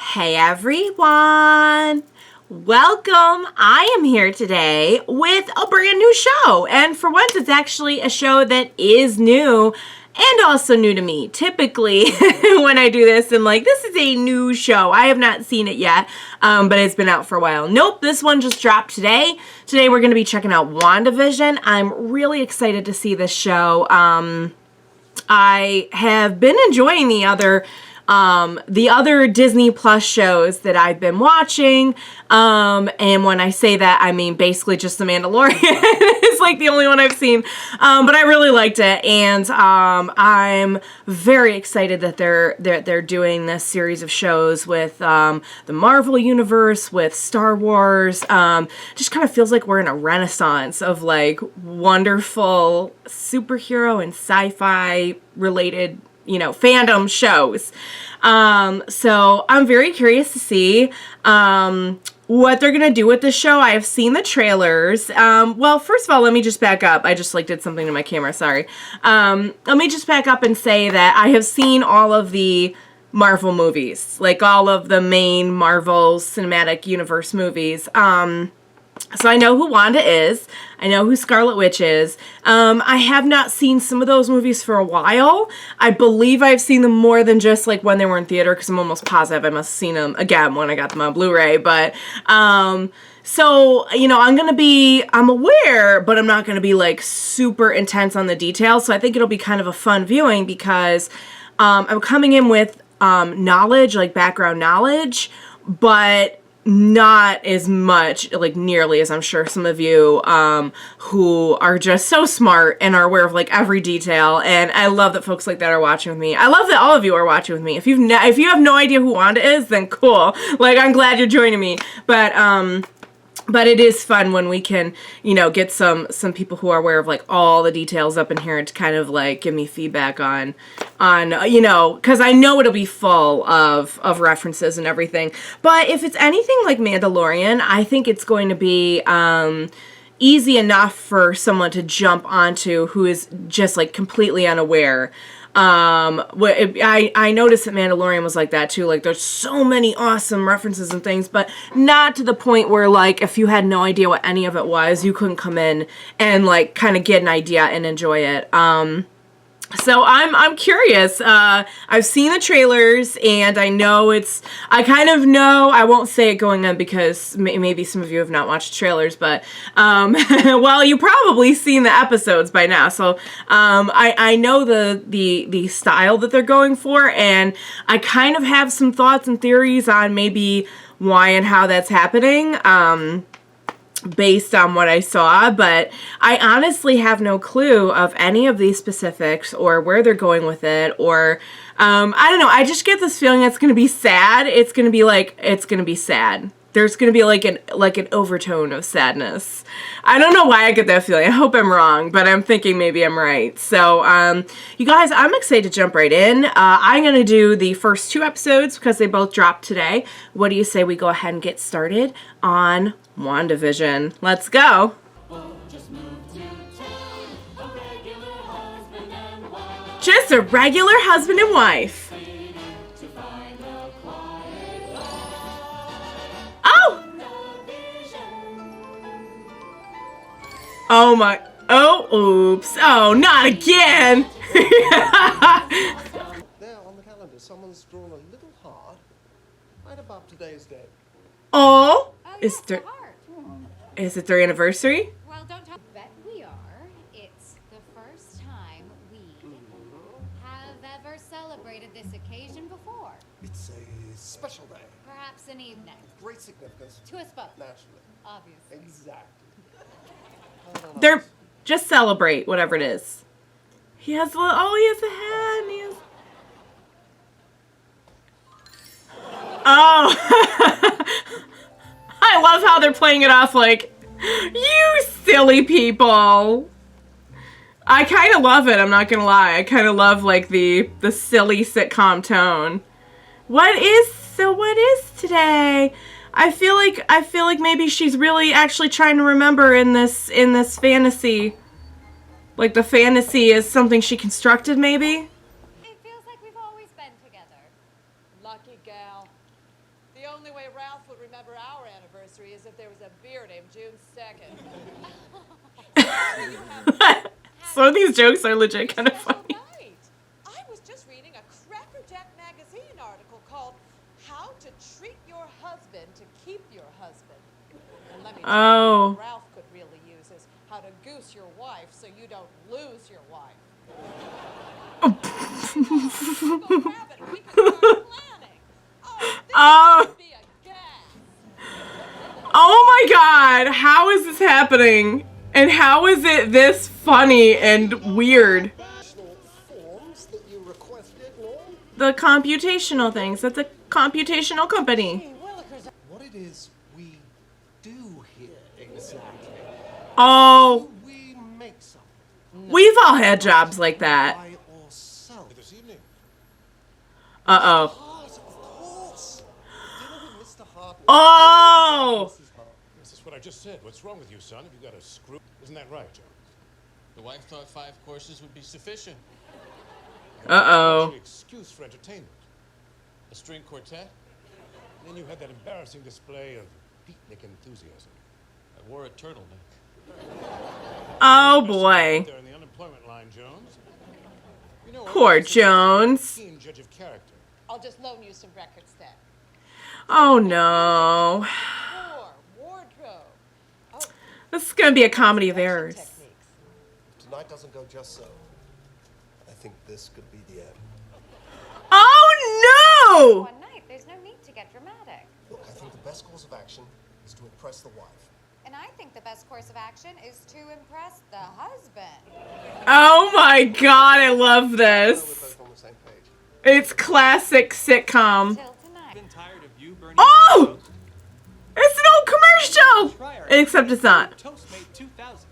Hey everyone! Welcome! I am here today with a brand new show. And for once, it's actually a show that is new and also new to me. Typically, when I do this, I'm like, this is a new show. I have not seen it yet, but it's been out for a while. Nope, this one just dropped today. Today, we're going to be checking out WandaVision. I'm really excited to see this show. I have been enjoying the other Disney Plus shows that I've been watching, and when I say that, I mean basically just The Mandalorian. It's like the only one I've seen, but I really liked it, and I'm very excited that they're doing this series of shows with the Marvel Universe, with Star Wars. Just kind of feels like we're in a renaissance of like wonderful superhero and sci-fi related fandom shows. So I'm very curious to see what they're gonna do with this show. I have seen the trailers. Well, first of all, let me just back up. I just did something to my camera, sorry. Let me just back up and say that I have seen all of the Marvel movies, like all of the main Marvel Cinematic Universe movies. So I know who Wanda is. I know who Scarlet Witch is. I have not seen some of those movies for a while. I believe I've seen them more than just like when they were in theater, because I'm almost positive I must have seen them again when I got them on Blu-ray. But so I'm aware, but I'm not gonna be like super intense on the details. So I think it'll be kind of a fun viewing because I'm coming in with knowledge, like background knowledge, but not as much, like nearly as I'm sure some of you who are just so smart and are aware of like every detail. And I love that folks like that are watching with me. I love that all of you are watching with me. If you have no idea who Wanda is, then cool. Like, I'm glad you're joining me. But it is fun when we can, get some people who are aware of like all the details up in here to kind of like give me feedback on, because I know it'll be full of references and everything. But if it's anything like Mandalorian, I think it's going to be easy enough for someone to jump onto who is just like completely unaware. I noticed that Mandalorian was like that too. Like, there's so many awesome references and things, but not to the point where like if you had no idea what any of it was, you couldn't come in and like kind of get an idea and enjoy it. So I'm curious. I've seen the trailers, and I kind of know, I won't say it going on because maybe some of you have not watched trailers, but, well, you've probably seen the episodes by now, so, I know the style that they're going for, and I kind of have some thoughts and theories on maybe why and how that's happening, based on what I saw, but I honestly have no clue of any of these specifics or where they're going with it, or I don't know. I just get this feeling it's going to be sad. It's going to be sad. There's going to be like an overtone of sadness. I don't know why I get that feeling. I hope I'm wrong, but I'm thinking maybe I'm right. So, you guys, I'm excited to jump right in. I'm going to do the first 2 episodes because they both dropped today. What do you say we go ahead and get started on WandaVision? Let's go. Just a regular husband and wife. Oh! Oh my, oh, oops. Oh, not again. There on the calendar, someone's drawn a little heart right above today's date. Oh, is it their anniversary? Well, don't talk. Bet we are. It's the first time we have ever celebrated this occasion before. It's a special day. Perhaps an evening. Great significance. To us both. Naturally. Obviously. Exactly. They're just celebrate whatever it is. He has a hat. And he has. Oh, I love how they're playing it off like, you silly people. I kind of love it. I'm not gonna lie. I kind of love like the silly sitcom tone. What is today? I feel like maybe she's really actually trying to remember in this fantasy. Like the fantasy is something she constructed, maybe? It feels like we've always been together. Lucky gal. The only way Ralph would remember our anniversary is if there was a beer named June 2nd. Some of these jokes are legit kind of funny. Right. I was just reading a Crackerjack magazine article called How to Treat Your Husband to Keep Your Husband. And let me tell you, what Ralph could really use is how to goose your wife so you don't lose your wife. Go grab it. We can start planning. Oh, this would be a gas. Oh my god, how is this happening? And how is it this funny and weird? Forms that you requested, no? The computational things. That's a computational company. What it is we do here exactly? Oh, We make something. we've all had jobs like that. Buy or sell. This evening. Uh-oh. Hart, of course. Dinner with Mr. Hart. Oh! Mrs. Hart. This is what I just said. What's wrong with you, son? Have you got a screw? Isn't that right, Jones? The wife thought 5 courses would be sufficient. Uh-oh. An excuse for entertainment. A string quartet? And then you had that embarrassing display of beatnik enthusiasm. I wore a turtleneck. Oh boy. There in the unemployment line, Jones. You know, Poor I'm a Jones. keen judge of character. I'll just loan you some records then. Oh no. Wardrobe. Oh, This is gonna be a comedy of errors. techniques. If tonight doesn't go just so, I think this could be the end. Oh One night, there's no need to get dramatic. Look, I think the best course of action is to impress the wife. And I think the best course of action is to impress the husband. no! Oh my god, I love We're this. both on the same page. It's classic sitcom. Till tonight. Been tired of you burning Oh! toast? It's an old commercial! Except it's not. Toastmate 2000.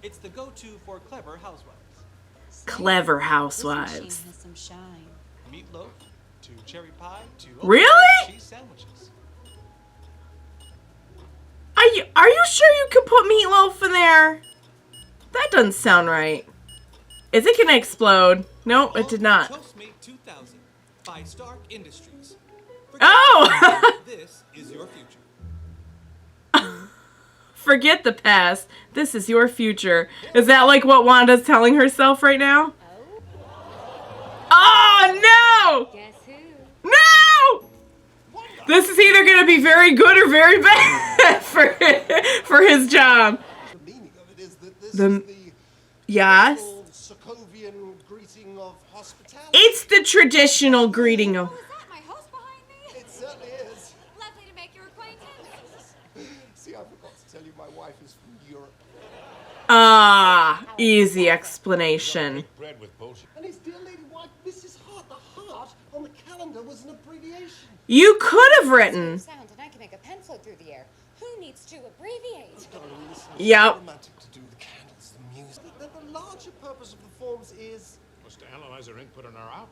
It's the go-to for clever housewives. Clever This housewives. machine has some shine. Meatloaf to cherry pie to Really? cheese sandwiches. Are you sure you could put meatloaf in there? That doesn't sound right. Is it gonna explode? Nope, it did not. Toastmate 2000 by Stark Industries. Oh! This is your future. Forget the past. This is your future. Is that like what Wanda's telling herself right now? Oh, no! Guess who? No! This is either going to be very good or very bad for his job. The meaning of it is that this The- is the Yes? old Sokovian greeting of hospitality. It's the traditional greeting of... Oh, is that my host behind me? It certainly is. Lovely to make your acquaintance. See, I forgot to tell you my wife is from Europe. Ah, easy explanation. Big bread with bullshit. And his dear lady wife, Mrs. Hart, the heart on the calendar was an abbreviation. You could have written... Sound, and I can make a pencil through the air. Who needs to abbreviate? Darling, listen, it's Yep. romantic to do the candles, the music. The larger purpose of the forms is... Was to analyze our input and our output.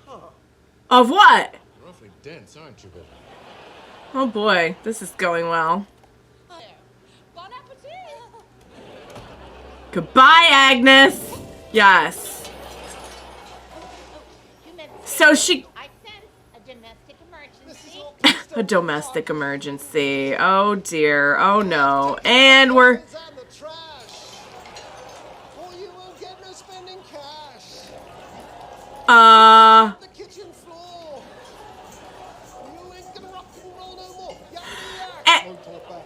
Huh. Of what? You're awfully dense, aren't you, Bill? Oh boy, this is going well. Bon appetit. Goodbye, Agnes. Yes. So she... I sense a domestic emergency. A domestic emergency. Oh dear. Oh no. And we're... And the trash. Or you won't get no spending cash. The kitchen floor. You ain't gonna rock and roll no more. Eh. Won't talk back.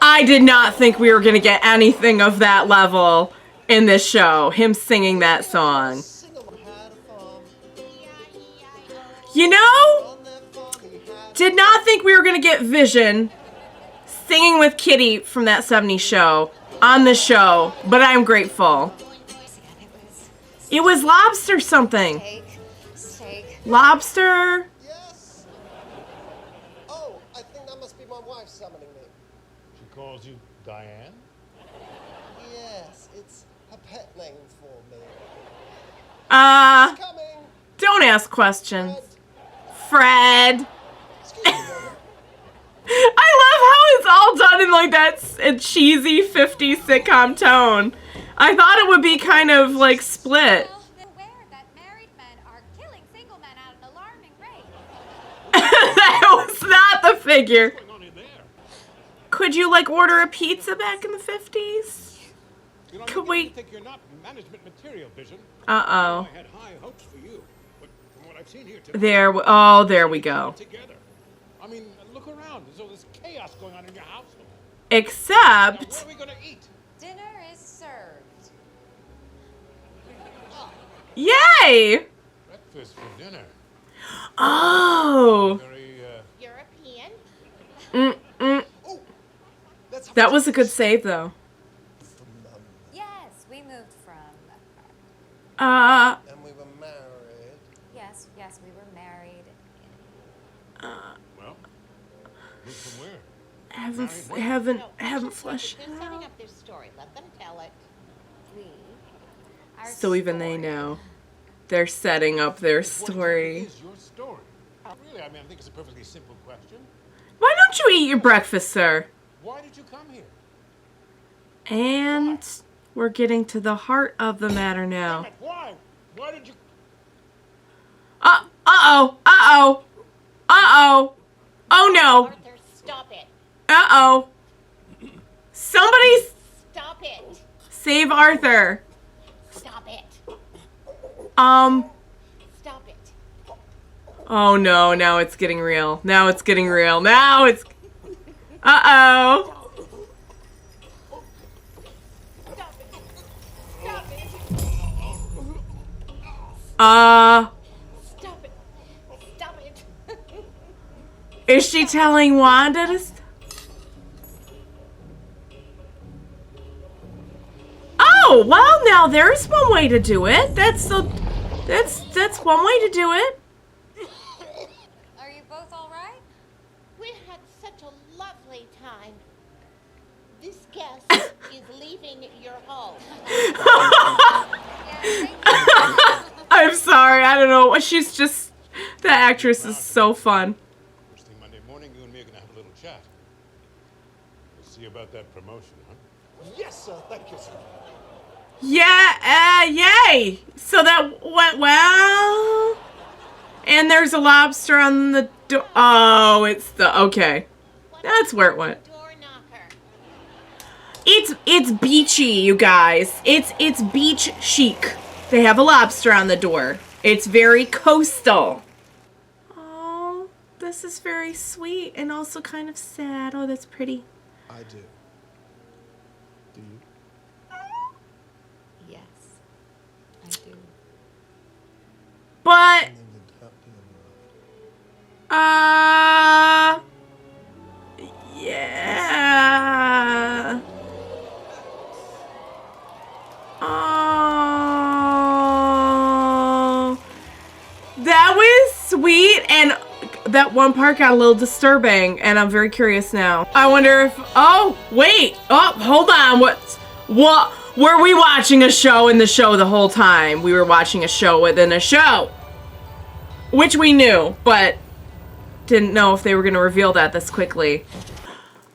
I did not think we were gonna get anything of that level in this show. Him singing that song. Sing along. Had a farm. You know? On that farm he had Did not think we were gonna get Vision singing with Kitty from that 70s show on the show, but I'm grateful. It was lobster something. Steak. Lobster. Yes. Oh, I think that must be my wife summoning me. She calls you Diane? Yes, it's her pet name for me. Coming. Don't ask questions. Fred. Excuse me. I love how it's all done in like that cheesy 50s sitcom tone. I thought it would be kind of like split. Well, they're aware that married men are killing single men at an alarming rate. That was not the figure. What's going on in there? Could you, like, order a pizza back in the 50s? You know, Could I we... think you're not management material, Vision. Uh-oh. I had high hopes for you, but from what I've seen here today, There we go. together. I mean, look around. There's all this chaos going on in your household. Now, Except... what are we gonna eat? Dinner is served. Yay! Breakfast for dinner. Oh. Very, European? Oh, that's That was a good save, though. Yes, we moved from. Uh... And we were married. Yes, we were married. well, moved from where? Haven't fleshed They're setting up their story. Let them tell it. We. Our So even they story. know. They're setting up their What story. is your story? Really, I mean, I think it's a perfectly simple question. Why don't you eat your breakfast, sir? Why did you come here? And we're getting to the heart of the matter now. Damn it, why? Why did you... Uh-oh. Oh no. Arthur, stop it. Uh-oh. Somebody Stop it. save Arthur. Stop it. Stop it. Oh no, now it's getting real. Uh-oh. Stop it. Stop it. Stop it. Stop it. Is she telling Wanda to... Oh, well, now there's one way to do it. That's one way to do it. Are you both all right? We had such a lovely time. This guest is leaving your home. I'm sorry, I don't know. She's just... The actress is so fun. First thing Monday morning, you and me are gonna have a little chat. We'll see about that promotion, huh? Yes, sir. Thank you, sir. Yeah, yay! So that went well. And there's a lobster on the door. Oh, it's the... Okay. That's where it went. Door knocker. It's beachy, you guys. It's beach chic. They have a lobster on the door. It's very coastal. Oh, this is very sweet and also kind of sad. Oh, that's pretty. I do. Do you? Yes, I do. But And then the happy and yeah. Oh, that was sweet, and that one part got a little disturbing, and I'm very curious now. I wonder if... Oh, wait. Oh, hold on. What? Were we watching a show in the show the whole time? We were watching a show within a show. Which we knew, but didn't know if they were going to reveal that this quickly.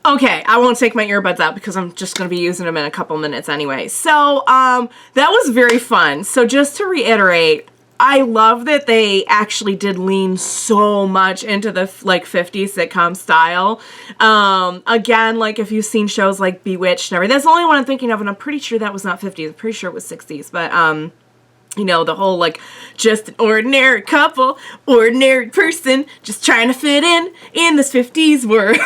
Okay, I won't take my earbuds out because I'm just going to be using them in a couple minutes anyway. So, that was very fun. So just to reiterate, I love that they actually did lean so much into the, like, 50s sitcom style. Again, like, if you've seen shows like Bewitched and everything, that's the only one I'm thinking of, and I'm pretty sure that was not 50s. I'm pretty sure it was 60s, but, you know, the whole, like, just an ordinary couple, ordinary person, just trying to fit in this 50s world.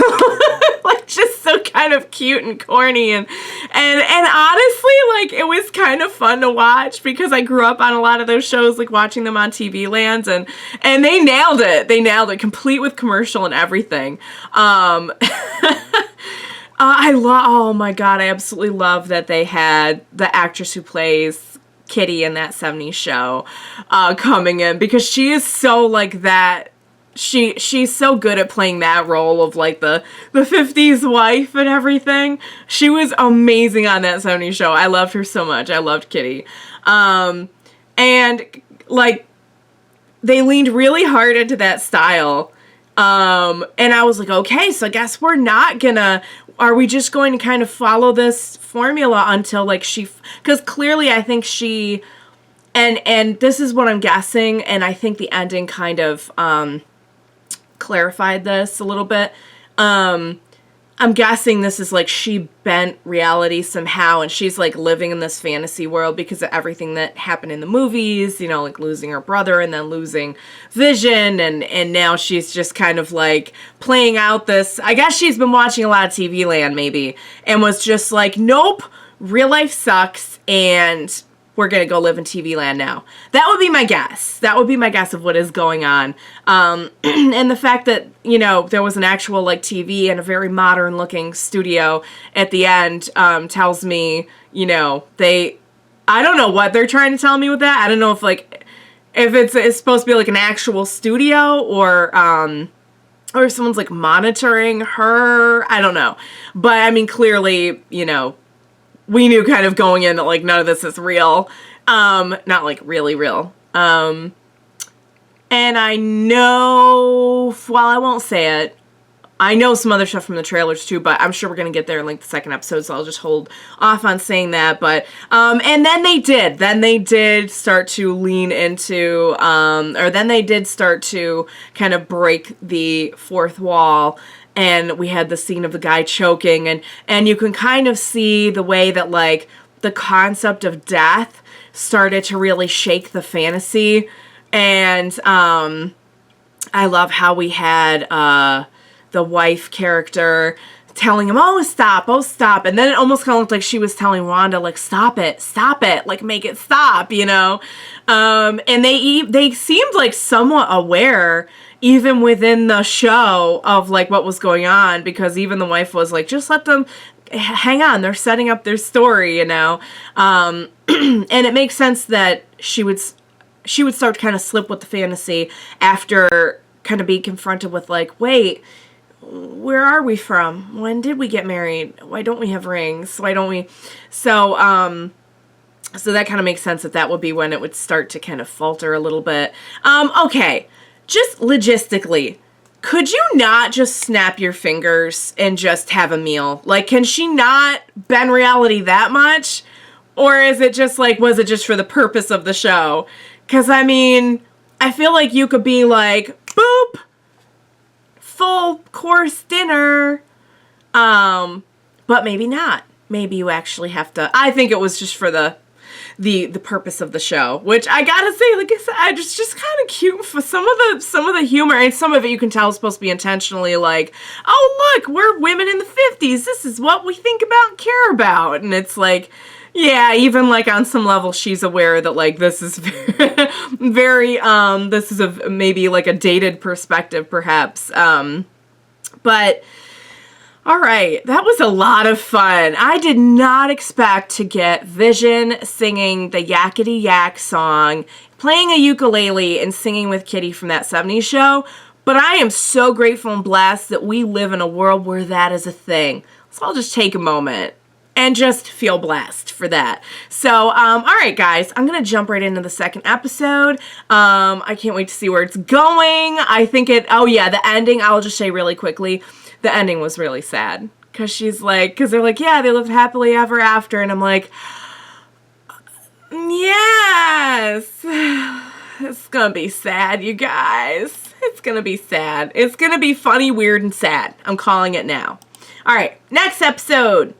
Like, just so kind of cute and corny. And honestly, like, it was kind of fun to watch because I grew up on a lot of those shows, like, watching them on TV lands, and they nailed it. They nailed it, complete with commercial and everything. Oh my God, I absolutely love that they had the actress who plays Kitty in that 70s show coming in, because she is so like that. She's so good at playing that role of like the 50s wife and everything. She was amazing on that 70s show. I loved her so much. I loved Kitty. And like they leaned really hard into that style. And I was like, okay, so I guess are we just going to kind of follow this formula until like because clearly I think she, and this is what I'm guessing, and I think the ending kind of, clarified this a little bit. I'm guessing this is like she bent reality somehow, and she's like living in this fantasy world because of everything that happened in the movies, you know, like losing her brother and then losing Vision, and now she's just kind of like playing out this, I guess she's been watching a lot of TV Land maybe, and was just like, nope, real life sucks, and we're going to go live in TV Land now. That would be my guess. That would be my guess of what is going on. And the fact that, you know, there was an actual, like, TV and a very modern-looking studio at the end tells me, you know, I don't know what they're trying to tell me with that. I don't know if, like, if it's supposed to be, like, an actual studio or someone's, like, monitoring her. I don't know. But, I mean, clearly, you know, we knew kind of going in that, like, none of this is real. Not, like, really real. And I know, well, I won't say it. I know some other stuff from the trailers, too, but I'm sure we're going to get there in, like, the second episode, so I'll just hold off on saying that. But, and then they did. Then they did start to lean into, or then they did start to kind of break the fourth wall. And we had the scene of the guy choking, and you can kind of see the way that, like, the concept of death started to really shake the fantasy. And I love how we had the wife character telling him, oh, stop, and then it almost kind of looked like she was telling Wanda, like, stop it, like, make it stop, you know. And they seemed like somewhat aware, even within the show, of, like, what was going on, because even the wife was like, just let them hang on, they're setting up their story, you know. And it makes sense that she would start to kind of slip with the fantasy after kind of being confronted with, like, wait, where are we from? When did we get married? Why don't we have rings? Why don't we? So that kind of makes sense that would be when it would start to kind of falter a little bit. Okay. Just logistically, could you not just snap your fingers and just have a meal? Like, can she not bend reality that much? Or is it just like, was it just for the purpose of the show? Because, I mean, I feel like you could be like, boop, full course dinner. But maybe not. Maybe you actually have to. I think it was just for the purpose of the show, which I gotta say, like I said, I just kind of cute for some of the humor, and some of it you can tell is supposed to be intentionally like, oh look, we're women in the 50s, this is what we think about and care about, and it's like, yeah, even like on some level she's aware that like this is very this is maybe like a dated perspective perhaps, but all right, that was a lot of fun. I did not expect to get Vision singing the Yakety Yak song, playing a ukulele, and singing with Kitty from that 70s show, but I am so grateful and blessed that we live in a world where that is a thing. So I'll just take a moment and just feel blessed for that. So, all right, guys, I'm going to jump right into the second episode. I can't wait to see where it's going. I think the ending, I'll just say really quickly, the ending was really sad. Because they're like, yeah, they lived happily ever after. And I'm like, yes, it's going to be sad, you guys. It's going to be sad. It's going to be funny, weird, and sad. I'm calling it now. All right, next episode.